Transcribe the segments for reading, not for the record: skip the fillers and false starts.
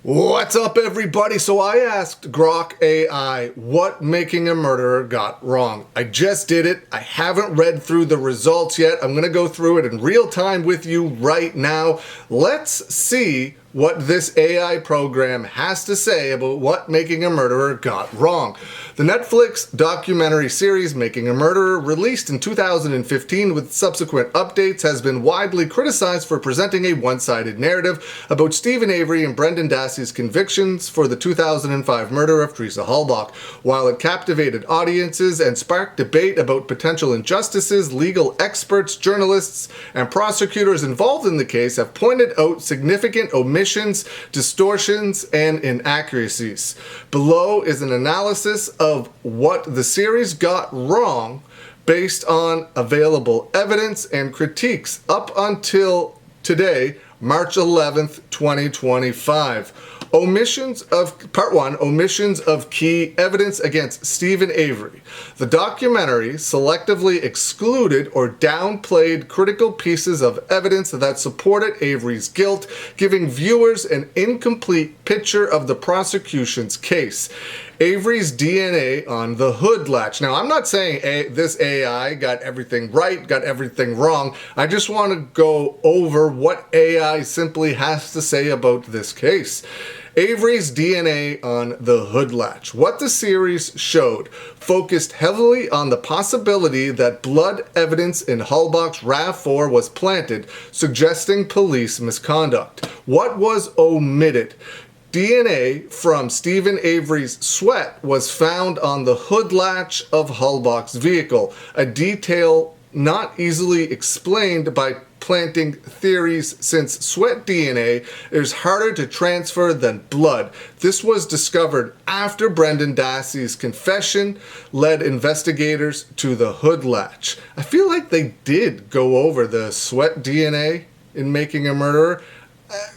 What's up, everybody? So I asked Grok AI what Making a Murderer got wrong. I just did it. I haven't read through the results yet. I'm going to go through it in real time with you right now. Let's see what this AI program has to say about what Making a Murderer got wrong. The Netflix documentary series Making a Murderer, released in 2015 with subsequent updates, has been widely criticized for presenting a one-sided narrative about Stephen Avery and Brendan Dassey's convictions for the 2005 murder of Teresa Halbach. While it captivated audiences and sparked debate about potential injustices, legal experts, journalists, and prosecutors involved in the case have pointed out significant omissions, distortions, and inaccuracies. Below is an analysis of what the series got wrong based on available evidence and critiques up until today, March 11th, 2025. Part 1, omissions of key evidence against Stephen Avery. The documentary selectively excluded or downplayed critical pieces of evidence that supported Avery's guilt, giving viewers an incomplete picture of the prosecution's case. Avery's DNA on the hood latch. Now, I'm not saying this AI got everything right, got everything wrong. I just want to go over what AI simply has to say about this case. Avery's DNA on the hood latch. What the series showed focused heavily on the possibility that blood evidence in Halbach's RAV4 was planted, suggesting police misconduct. What was omitted? DNA from Stephen Avery's sweat was found on the hood latch of Halbach's vehicle, a detail not easily explained by planting theories, since sweat DNA is harder to transfer than blood. This was discovered after Brendan Dassey's confession led investigators to the hood latch. I feel like they did go over the sweat DNA in Making a Murderer.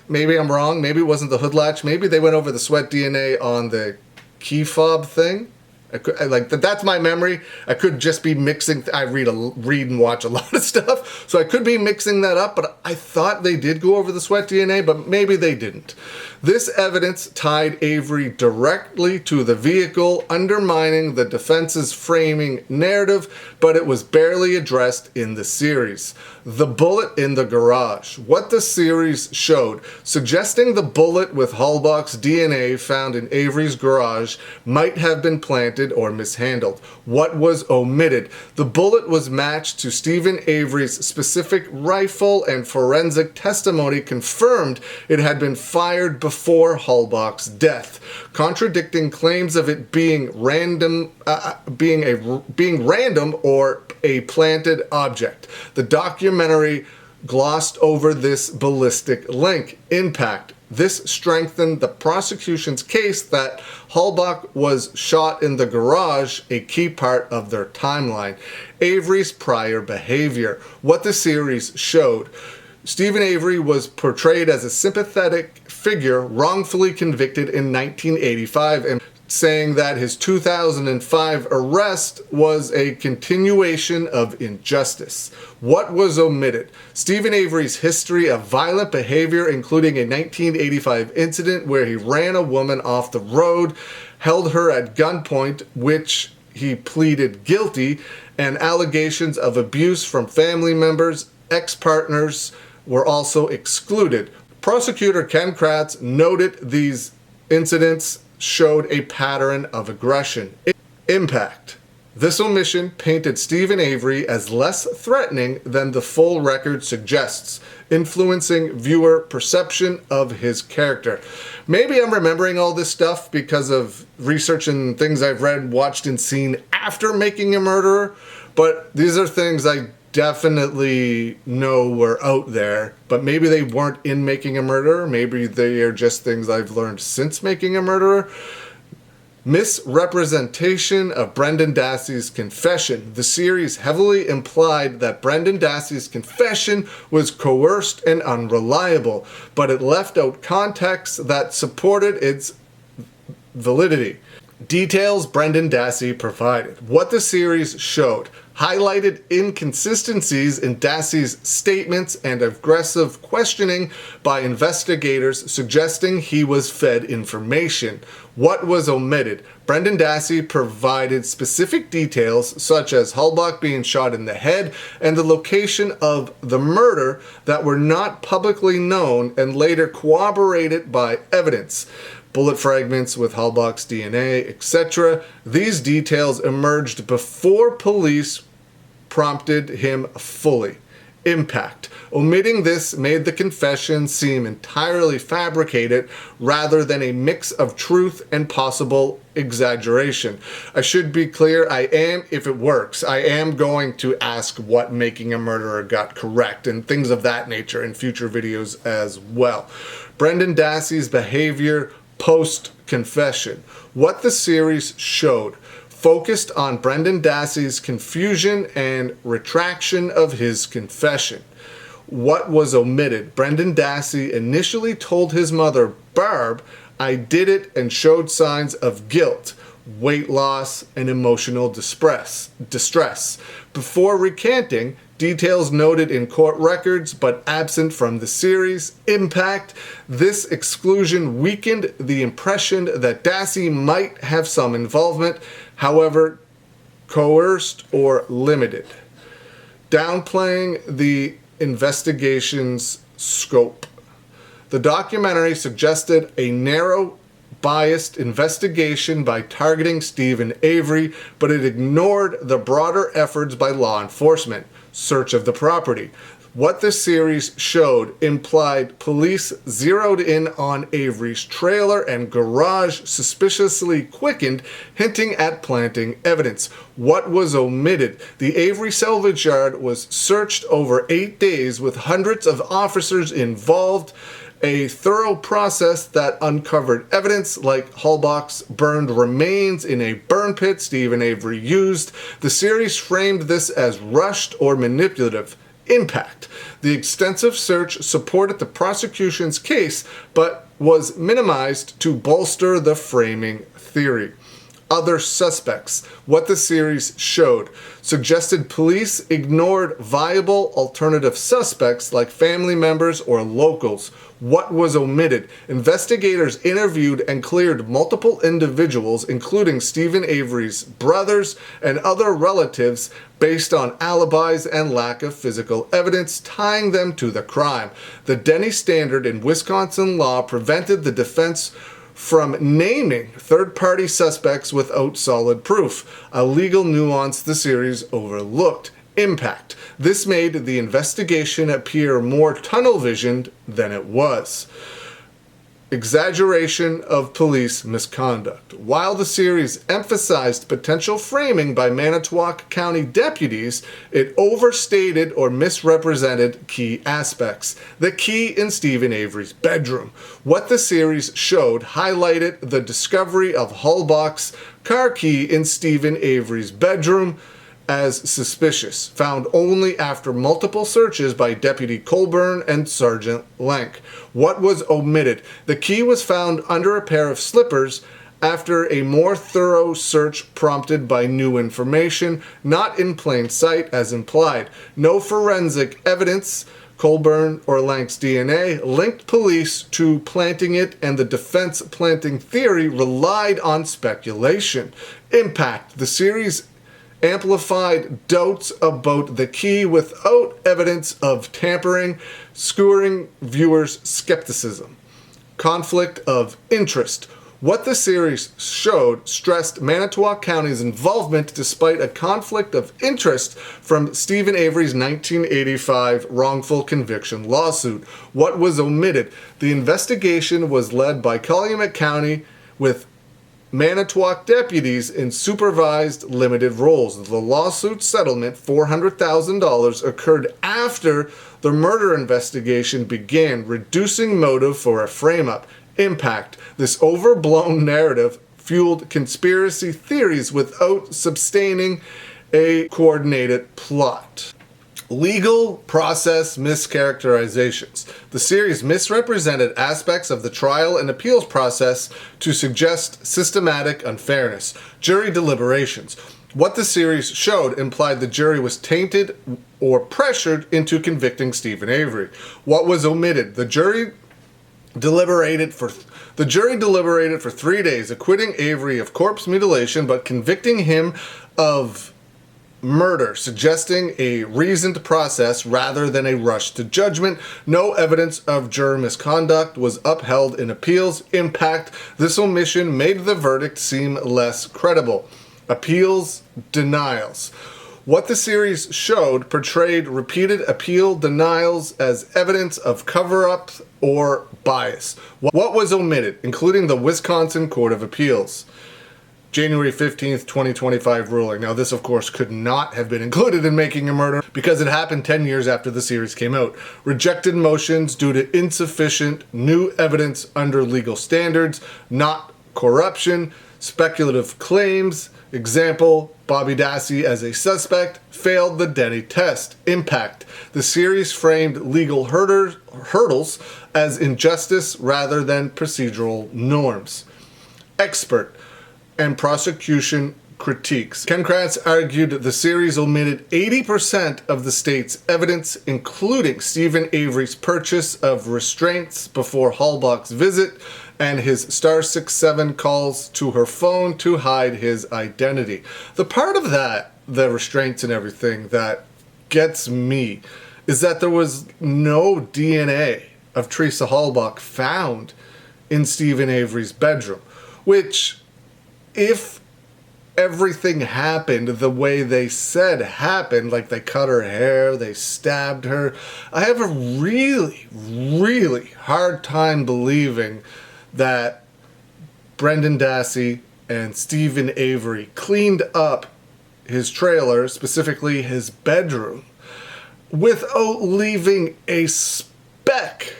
Maybe I'm wrong. Maybe it wasn't the hood latch. Maybe they went over the sweat DNA on the key fob thing. That's my memory. I could just be mixing. I read and watch a lot of stuff, so I could be mixing that up. But I thought they did go over the sweat DNA, but maybe they didn't. This evidence tied Avery directly to the vehicle, undermining the defense's framing narrative, but it was barely addressed in the series. The bullet in the garage. What the series showed, suggesting the bullet with Halbach's DNA found in Avery's garage might have been planted or mishandled. What was omitted? The bullet was matched to Stephen Avery's specific rifle, and forensic testimony confirmed it had been fired before Halbach's death, contradicting claims of it being random or a planted object. The documentary glossed over this ballistic link. Impact. This strengthened the prosecution's case that Halbach was shot in the garage, a key part of their timeline. Avery's prior behavior. What the series showed. Stephen Avery was portrayed as a sympathetic figure wrongfully convicted in 1985, and saying that his 2005 arrest was a continuation of injustice. What was omitted? Stephen Avery's history of violent behavior, including a 1985 incident where he ran a woman off the road, held her at gunpoint, which he pleaded guilty, and allegations of abuse from family members, ex-partners were also excluded. Prosecutor Ken Kratz noted these incidents showed a pattern of aggression. Impact. This omission painted Stephen Avery as less threatening than the full record suggests, influencing viewer perception of his character. Maybe I'm remembering all this stuff because of research and things I've read, watched, and seen after Making a Murderer, but these are things I definitely know were out there, but maybe they weren't in Making a Murderer. Maybe they are just things I've learned since Making a Murderer. Misrepresentation of Brendan Dassey's confession. The series heavily implied that Brendan Dassey's confession was coerced and unreliable, but it left out context that supported its validity. Details Brendan Dassey provided. What the series showed. highlighted inconsistencies in Dassey's statements and aggressive questioning by investigators suggesting he was fed information. What was omitted? Brendan Dassey provided specific details such as Halbach being shot in the head and the location of the murder that were not publicly known and later corroborated by evidence. Bullet fragments with Halbach's DNA, etc. These details emerged before police prompted him fully. Impact. Omitting this made the confession seem entirely fabricated rather than a mix of truth and possible exaggeration. I should be clear, if it works, I am going to ask what making a murderer got correct and things of that nature in future videos as well. Brendan Dassey's behavior post-confession. What the series showed focused on Brendan Dassey's confusion and retraction of his confession. What was omitted? Brendan Dassey initially told his mother, Barb, I did it, and showed signs of guilt, weight loss, and emotional distress. Before recanting, details noted in court records but absent from the series. Impact. This exclusion weakened the impression that Dassey might have some involvement, however coerced or limited. Downplaying the investigation's scope. The documentary suggested a narrow, biased investigation by targeting Stephen Avery, but it ignored the broader efforts by law enforcement. Search of the property. What the series showed implied police zeroed in on Avery's trailer and garage suspiciously quickened, hinting at planting evidence. What was omitted? The Avery salvage yard was searched over 8 days with hundreds of officers involved. A thorough process that uncovered evidence like Halbach's burned remains in a burn pit Stephen Avery used. The series framed this as rushed or manipulative. Impact. The extensive search supported the prosecution's case, but was minimized to bolster the framing theory. Other suspects. What the series showed suggested police ignored viable alternative suspects like family members or locals. What was omitted? Investigators interviewed and cleared multiple individuals, including Stephen Avery's brothers and other relatives, based on alibis and lack of physical evidence tying them to the crime. The Denny standard in Wisconsin law prevented the defense from naming third-party suspects without solid proof, a legal nuance the series overlooked. Impact. This made the investigation appear more tunnel-visioned than it was. Exaggeration of police misconduct. While the series emphasized potential framing by Manitowoc County deputies, it overstated or misrepresented key aspects. The key in Stephen Avery's bedroom. What the series showed highlighted the discovery of Halbach's car key in Stephen Avery's bedroom as suspicious, found only after multiple searches by Deputy Colburn and Sergeant Lenk. What was omitted? The key was found under a pair of slippers after a more thorough search prompted by new information, not in plain sight as implied. No forensic evidence, Colburn or Lenk's DNA, linked police to planting it, and the defense planting theory relied on speculation. Impact. The series amplified doubts about the key without evidence of tampering, skewering viewers' skepticism. Conflict of interest. What the series showed stressed Manitowoc County's involvement despite a conflict of interest from Stephen Avery's 1985 wrongful conviction lawsuit. What was omitted? The investigation was led by Calumet County with Manitowoc deputies in supervised limited roles. The lawsuit settlement, $400,000, occurred after the murder investigation began, reducing motive for a frame-up. Impact. This overblown narrative fueled conspiracy theories without sustaining a coordinated plot. Legal process mischaracterizations. The series misrepresented aspects of the trial and appeals process to suggest systematic unfairness. Jury deliberations. What the series showed implied the jury was tainted or pressured into convicting Stephen Avery. What was omitted? The jury deliberated for 3 days, acquitting Avery of corpse mutilation but convicting him of murder, suggesting a reasoned process rather than a rush to judgment. No evidence of juror misconduct was upheld in appeals. Impact: this omission made the verdict seem less credible. Appeals denials. What the series showed portrayed repeated appeal denials as evidence of cover-up or bias. What was omitted, including the Wisconsin Court of Appeals January 15th, 2025 ruling. Now, this, of course, could not have been included in Making a Murderer because it happened 10 years after the series came out. Rejected motions due to insufficient new evidence under legal standards, not corruption. Speculative claims. Example: Bobby Dassey as a suspect failed the Denny test. Impact: the series framed legal hurdles as injustice rather than procedural norms. Expert and prosecution critiques. Ken Kratz argued the series omitted 80% of the state's evidence, including Stephen Avery's purchase of restraints before Halbach's visit and his *67 calls to her phone to hide his identity. The part of that, the restraints and everything, that gets me is that there was no DNA of Teresa Halbach found in Stephen Avery's bedroom, which, if everything happened the way they said happened, like they cut her hair, they stabbed her, I have a really, really hard time believing that Brendan Dassey and Stephen Avery cleaned up his trailer, specifically his bedroom, without leaving a speck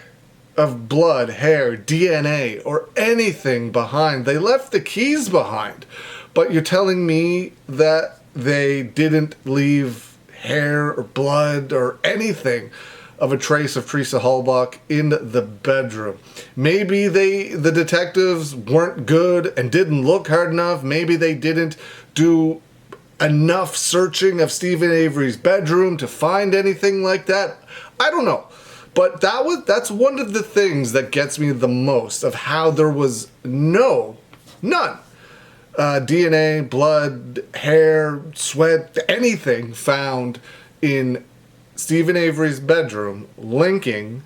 of blood, hair, DNA, or anything behind. They left the keys behind. But you're telling me that they didn't leave hair or blood or anything of a trace of Teresa Halbach in the bedroom. Maybe the detectives weren't good and didn't look hard enough. Maybe they didn't do enough searching of Stephen Avery's bedroom to find anything like that. I don't know. But that's one of the things that gets me the most, of how there was none DNA, blood, hair, sweat, anything found in Stephen Avery's bedroom linking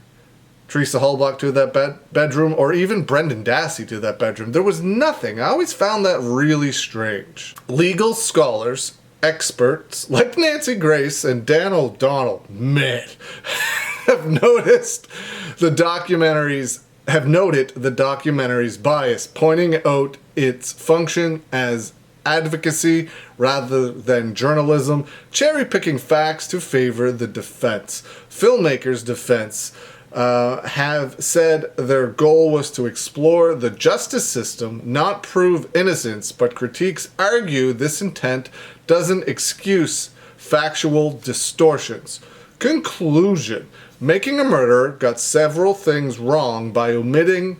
Teresa Halbach to that bedroom, or even Brendan Dassey to that bedroom. There was nothing. I always found that really strange. Legal scholars, experts like Nancy Grace and Dan O'Donnell, man, have noted the documentary's bias, pointing out its function as advocacy rather than journalism, cherry-picking facts to favor the defense. Filmmakers' defense have said their goal was to explore the justice system, not prove innocence, but critiques argue this intent doesn't excuse factual distortions. Conclusion: Making a Murderer got several things wrong by omitting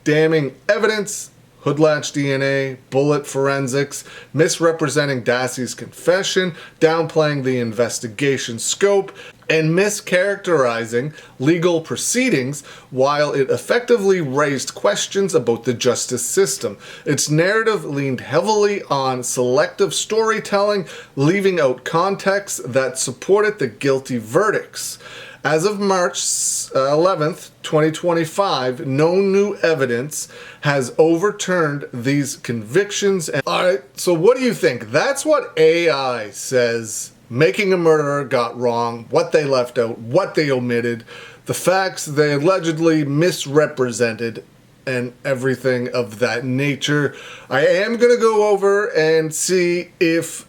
damning evidence, hoodlatch DNA, bullet forensics, misrepresenting Dassey's confession, downplaying the investigation scope, and mischaracterizing legal proceedings, while it effectively raised questions about the justice system. Its narrative leaned heavily on selective storytelling, leaving out context that supported the guilty verdicts. As of March 11th, 2025, no new evidence has overturned these convictions. All right, so what do you think? That's what AI says Making a Murderer got wrong, what they left out, what they omitted, the facts they allegedly misrepresented, and everything of that nature. I am going to go over and see if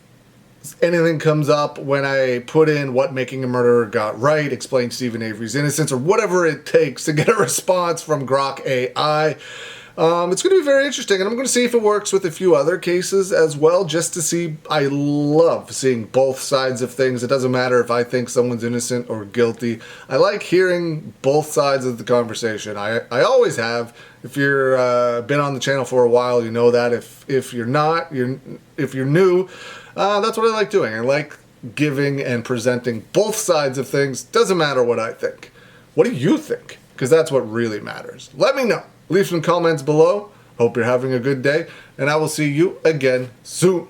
anything comes up when I put in what Making a Murderer got right, explain Stephen Avery's innocence, or whatever it takes to get a response from Grok AI. It's going to be very interesting, and I'm going to see if it works with a few other cases as well, just to see. I love seeing both sides of things. It doesn't matter if I think someone's innocent or guilty. I like hearing both sides of the conversation. I always have, If you're been on the channel for a while, you know that. If you're not, if you're new, that's what I like doing. I like giving and presenting both sides of things. Doesn't matter what I think. What do you think? Because that's what really matters. Let me know. Leave some comments below. Hope you're having a good day, and I will see you again soon.